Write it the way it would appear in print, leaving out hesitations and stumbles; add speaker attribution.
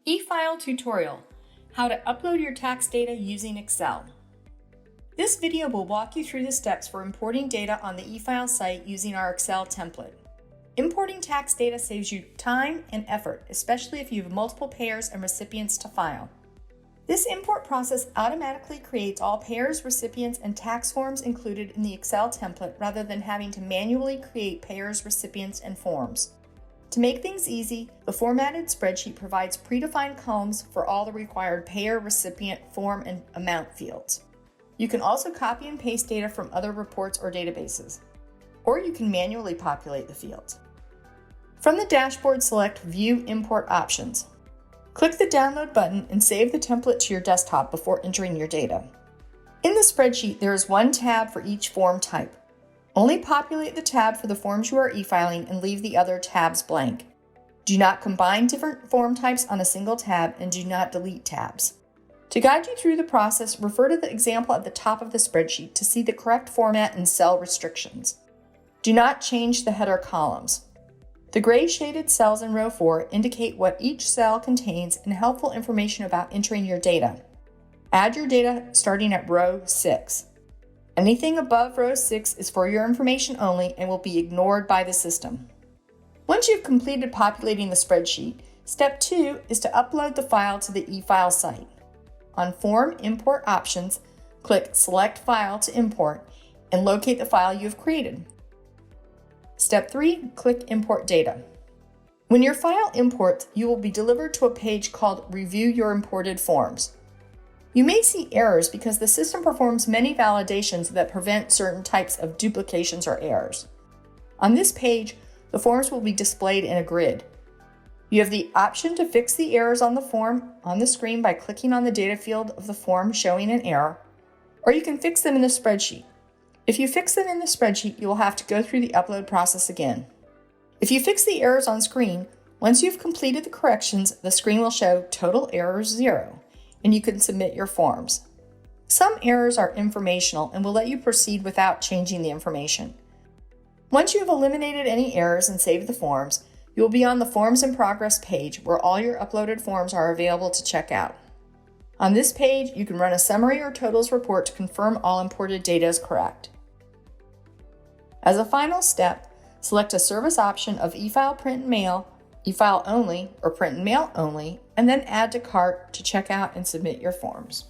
Speaker 1: E-File Tutorial: How to Upload Your Tax Data Using Excel. This video will walk you through the steps for importing data on the eFile site using our Excel template. Importing tax data saves you time and effort, especially if you have multiple payers and recipients to file. This import process automatically creates all payers, recipients, and tax forms included in the Excel template rather than having to manually create payers, recipients, and forms. To make things easy, the formatted spreadsheet provides predefined columns for all the required payer, recipient, form, and amount fields. You can also copy and paste data from other reports or databases, or you can manually populate the fields. From the dashboard, select View Import Options. Click the Download button and save the template to your desktop before entering your data. In the spreadsheet, there is one tab for each form type. Only populate the tab for the forms you are e-filing and leave the other tabs blank. Do not combine different form types on a single tab and do not delete tabs. To guide you through the process, refer to the example at the top of the spreadsheet to see the correct format and cell restrictions. Do not change the header columns. The gray shaded cells in row 4 indicate what each cell contains and helpful information about entering your data. Add your data starting at row 6. Anything above row 6 is for your information only and will be ignored by the system. Once you've completed populating the spreadsheet, step 2 is to upload the file to the eFile site. On Form Import Options, click Select File to import and locate the file you have created. Step 3, click Import Data. When your file imports, you will be delivered to a page called Review Your Imported Forms. You may see errors because the system performs many validations that prevent certain types of duplications or errors. On this page, the forms will be displayed in a grid. You have the option to fix the errors on the form on the screen by clicking on the data field of the form showing an error, or you can fix them in the spreadsheet. If you fix them in the spreadsheet, you will have to go through the upload process again. If you fix the errors on screen, once you've completed the corrections, the screen will show Total Errors 0. And you can submit your forms. Some errors are informational and will let you proceed without changing the information. Once you have eliminated any errors and saved the forms, you will be on the Forms in Progress page where all your uploaded forms are available to check out. On this page, you can run a summary or totals report to confirm all imported data is correct. As a final step, select a service option of eFile Print and Mail, eFile Only, or Print and Mail Only, and then add to cart to check out and submit your forms.